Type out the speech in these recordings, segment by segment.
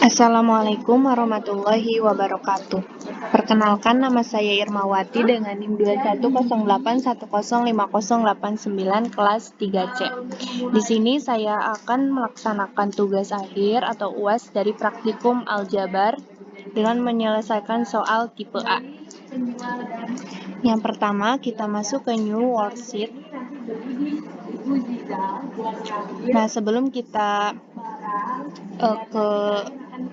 Assalamualaikum warahmatullahi wabarakatuh. Perkenalkan, nama saya Irmawati dengan NIM 2108105089 kelas 3C. Di sini saya akan melaksanakan tugas akhir atau UAS dari praktikum aljabar dengan menyelesaikan soal tipe A. Yang pertama, kita masuk ke New Worksheet. Nah, sebelum kita ke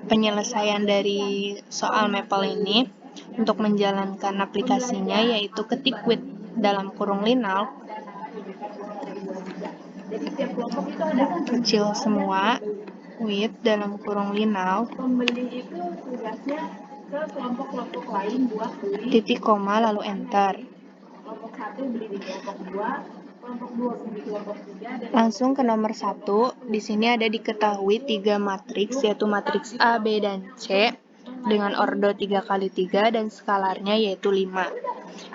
penyelesaian dari soal Maple ini, untuk menjalankan aplikasinya yaitu ketik with dalam kurung Linauk kecil semua, with dalam kurung Linauk, titik koma lalu enter. Langsung ke nomor 1. Di sini ada diketahui 3 matriks, yaitu matriks A, B, dan C dengan ordo 3x3 dan skalarnya yaitu 5.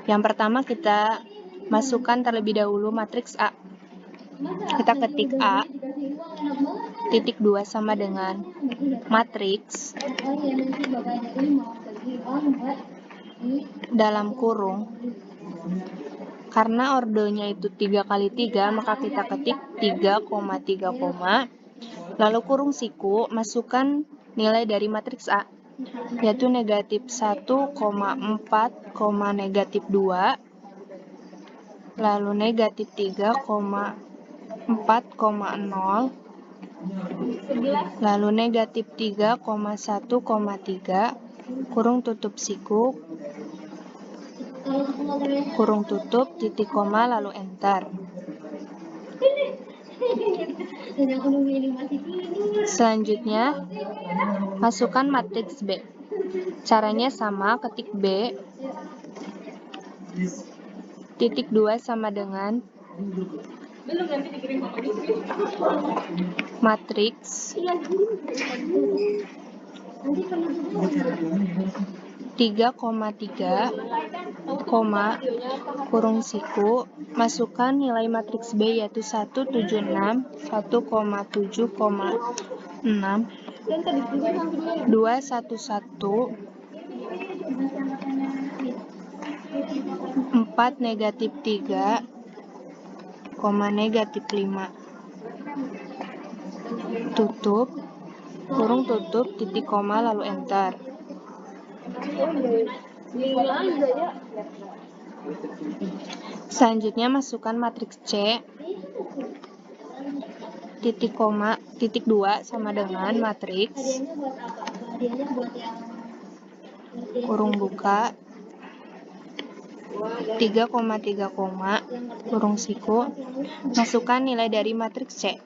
Yang pertama kita masukkan terlebih dahulu matriks A. Kita ketik A, titik 2 sama dengan matriks dalam kurung. Karena ordonya itu 3x3, maka kita ketik 3,3, lalu kurung siku, masukkan nilai dari matriks A, yaitu negatif 1,4, negatif 2, lalu negatif 3,4,0, lalu negatif 3,1,3, kurung tutup siku, kurung tutup, titik koma, lalu enter. Selanjutnya, masukkan matriks B. Caranya sama, ketik B, titik 2 sama dengan matriks 3,3, kurung siku, masukkan nilai matriks B yaitu 176, 1,7,6, 211, 4 negatif 3, negatif 5. Tutup, kurung tutup, titik koma, lalu enter. Selanjutnya masukkan matriks C, titik koma, titik 2 sama dengan matriks, kurung buka, 3,3, kurung siku, masukkan nilai dari matriks C,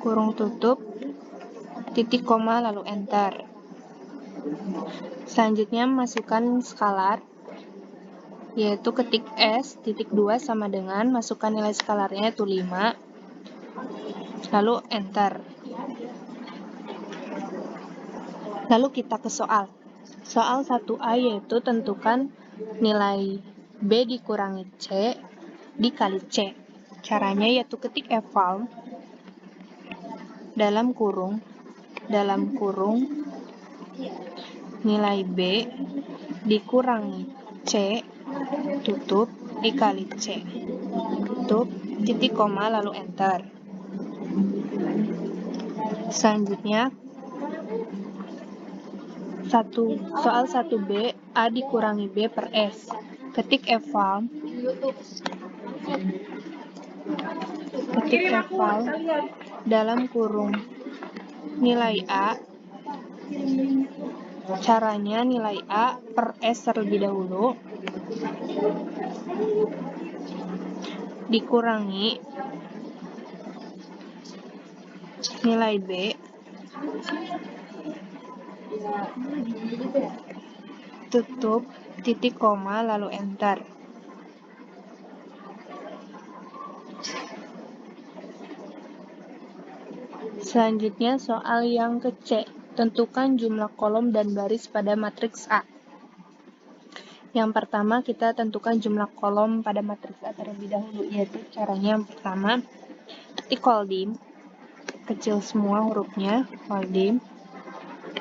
kurung tutup, titik koma, lalu enter. Selanjutnya masukkan skalar, yaitu ketik S, titik 2 sama dengan, masukkan nilai skalarnya yaitu 5, lalu enter. Lalu kita ke soal. Soal 1A yaitu tentukan nilai B dikurangi C dikali C. Caranya yaitu ketik eval dalam kurung nilai B dikurangi C, tutup, dikali C, tutup, titik koma, lalu enter. Selanjutnya, soal 1B, A dikurangi B per S. Ketik eval dalam kurung nilai A. Caranya nilai A per S terlebih dahulu, dikurangi nilai B, tutup, titik koma, lalu enter. Selanjutnya soal yang ke C. Tentukan jumlah kolom dan baris pada matriks A. Yang pertama kita tentukan jumlah kolom pada matriks A terlebih dahulu, yaitu caranya yang pertama ketik Koldim, kecil semua hurufnya, Koldim,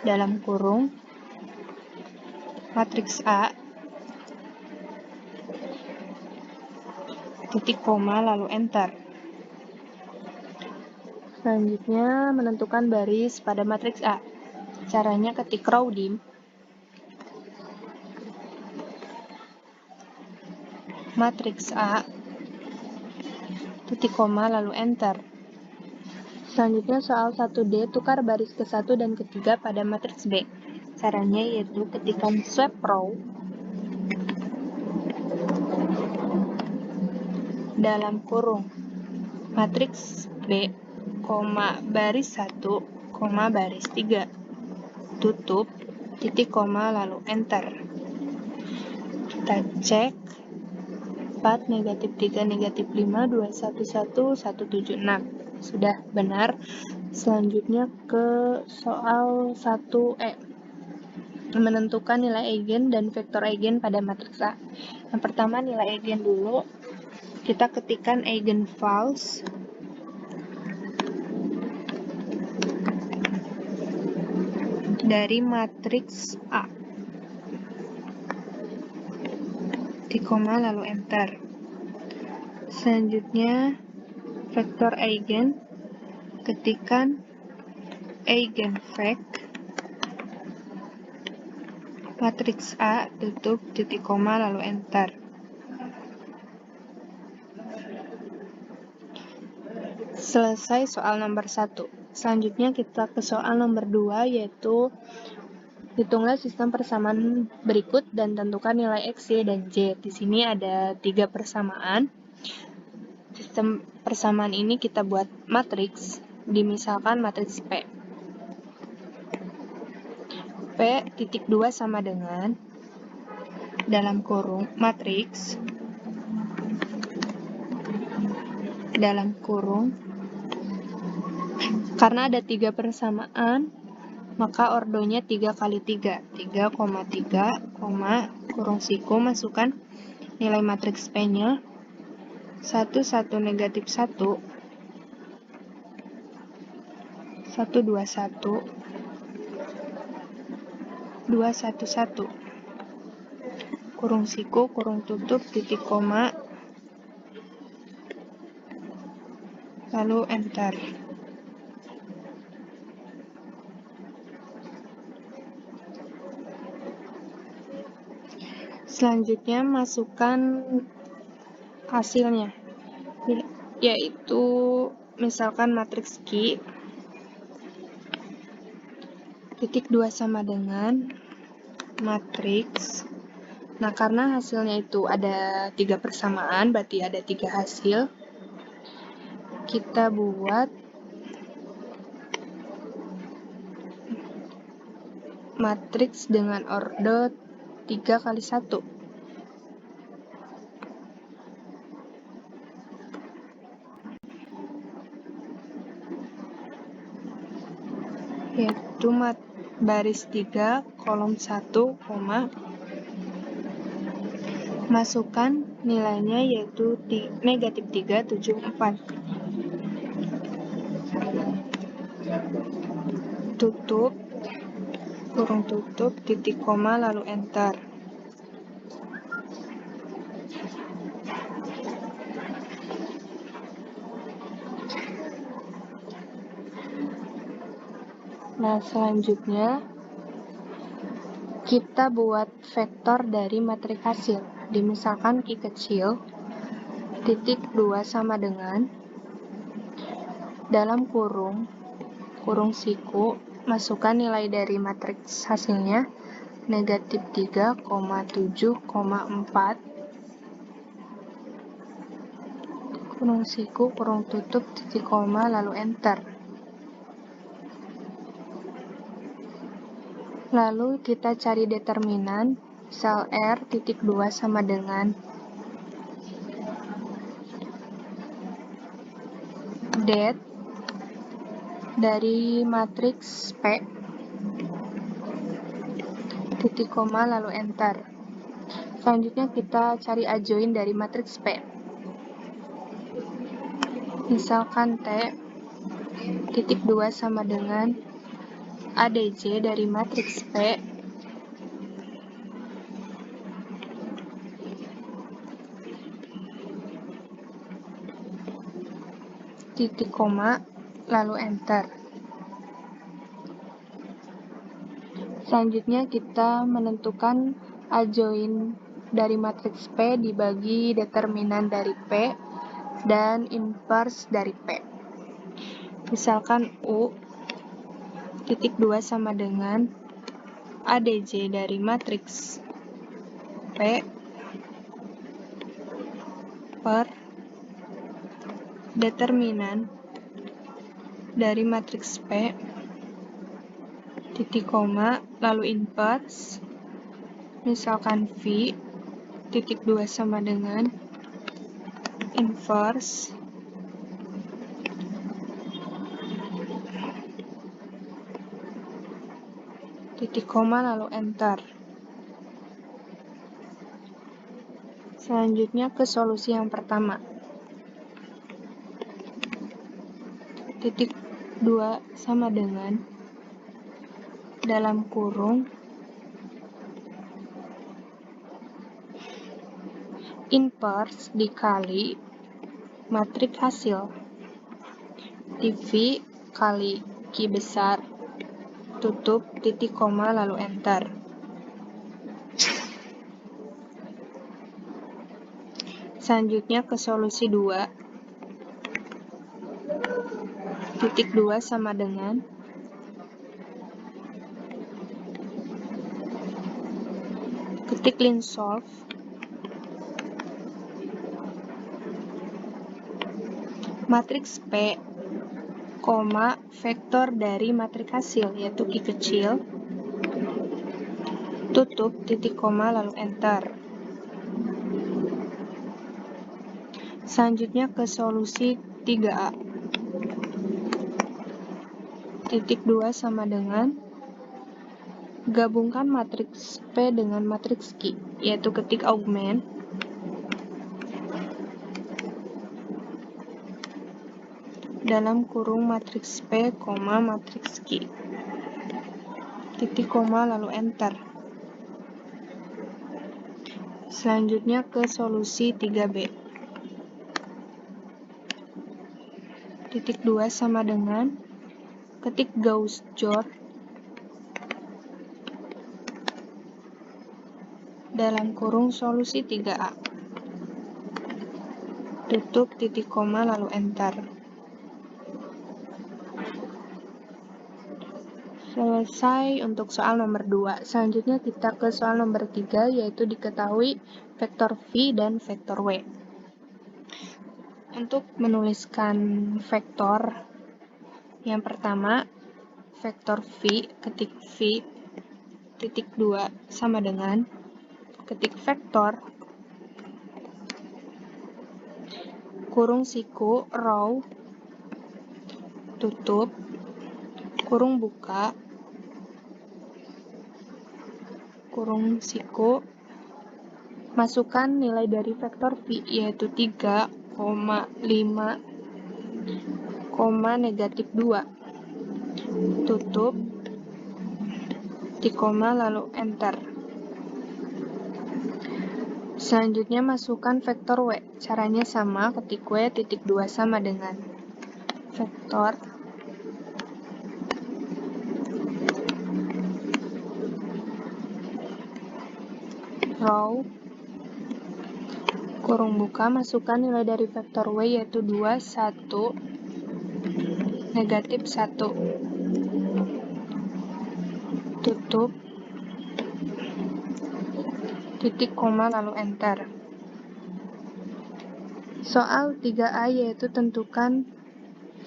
dalam kurung, matriks A, titik koma, lalu enter. Selanjutnya, menentukan baris pada matriks A. Caranya ketik Rawdim, matriks A, titik koma, lalu enter. Selanjutnya soal 1D, tukar baris ke-1 dan ke-3 pada matriks B. Caranya yaitu ketikkan swap row dalam kurung matriks B, baris 1, baris 3, tutup, titik koma, lalu enter. Kita cek 4, negatif 3, negatif 5, 2, 1, 1, 1, 7, 6. Sudah benar. Selanjutnya ke soal 1E. Menentukan nilai eigen dan vektor eigen pada matriks A. Yang pertama nilai eigen dulu. Kita ketikkan eigenvals dari matriks A. Titik koma, lalu enter. Selanjutnya vektor eigen, ketikkan eigenvec matriks A, tutup, titik koma, lalu enter. Selesai soal nomor 1. Selanjutnya kita ke soal nomor 2, yaitu hitunglah sistem persamaan berikut dan tentukan nilai X, Y, dan Z. Di sini ada 3 persamaan. Sistem persamaan ini kita buat matriks, dimisalkan matriks P. P titik 2 sama dengan dalam kurung matriks dalam kurung, karena ada 3 persamaan maka ordonya 3 kali 3, 3,3, kurung siku, masukkan nilai matriks P nya 1, 1, negatif 1, 1, 2, 1, 2, 1, 1, kurung siku, kurung tutup, titik koma, lalu enter. Selanjutnya masukkan hasilnya, yaitu misalkan matriks Q titik 2 sama dengan matriks. Nah, karena hasilnya itu ada 3 persamaan, berarti ada 3 hasil. Kita buat matriks dengan ordo 3 kali 1. Yaitu baris 3, kolom 1, masukkan nilainya yaitu negatif 3, 7, 4. Tutup, kurung tutup, titik koma, lalu enter. Nah, selanjutnya kita buat vektor dari matriks hasil. Dimisalkan Q kecil, titik 2 sama dengan dalam kurung siku, masukkan nilai dari matriks hasilnya negatif 3, 7, 4, kurung siku, kurung tutup, titik koma, lalu enter. Lalu kita cari determinan sel R titik 2 sama dengan det dari matriks P, titik koma, lalu enter. Selanjutnya kita cari adjoin dari matriks P. Misalkan T titik 2 sama dengan ADJ dari matriks P titik koma lalu enter. Selanjutnya kita menentukan adjoin dari matriks P dibagi determinan dari P dan inverse dari P. Misalkan U titik 2 sama dengan ADJ dari matriks P per determinan dari matriks P titik koma lalu inverse, misalkan V titik 2 sama dengan inverse titik koma lalu enter. Selanjutnya ke solusi yang pertama. Titik 2 sama dengan dalam kurung inverse dikali matriks hasil TV kali Q besar tutup titik koma lalu enter. Selanjutnya ke solusi 2. Titik 2 sama dengan ketik lin solve matriks P, vektor dari matriks hasil yaitu Q kecil, tutup titik koma lalu enter. Selanjutnya ke solusi 3A. Titik 2 sama dengan gabungkan matriks P dengan matriks Q, yaitu ketik augment dalam kurung matriks P, matriks Q. Titik koma lalu enter. Selanjutnya ke solusi 3B. Titik 2 sama dengan ketik Gauss-Jordan dalam kurung solusi 3A. Tutup titik koma lalu enter. Selesai untuk soal nomor 2. Selanjutnya kita ke soal nomor 3, yaitu diketahui vektor V dan vektor W. Untuk menuliskan vektor, yang pertama, vektor V, ketik V, titik 2 sama dengan ketik vektor, kurung siku, row, tutup, kurung buka, kurung siku, masukkan nilai dari vektor V, yaitu 3,5, negatif 2, tutup, titik koma lalu enter. Selanjutnya masukkan vektor W, caranya sama, ketik W, titik 2 sama dengan vektor row, kurung buka, masukkan nilai dari vektor W yaitu 2, 1, negatif 1, tutup, titik koma lalu enter. Soal 3A yaitu tentukan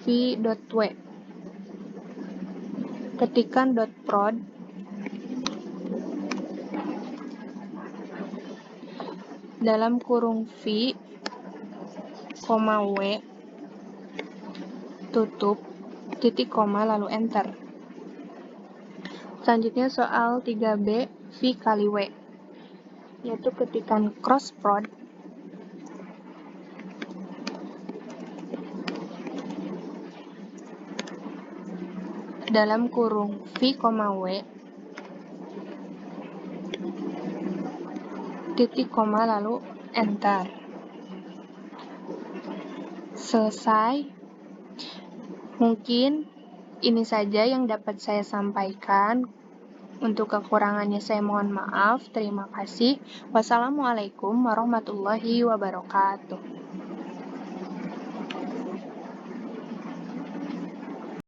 V.W. Ketikkan .prod dalam kurung V, W, tutup, titik koma lalu enter. Selanjutnya soal 3B, V kali W, yaitu ketikan cross prod dalam kurung V, W, titik koma lalu enter. Selesai. Mungkin ini saja yang dapat saya sampaikan. Untuk kekurangannya saya mohon maaf. Terima kasih. Wassalamualaikum warahmatullahi wabarakatuh.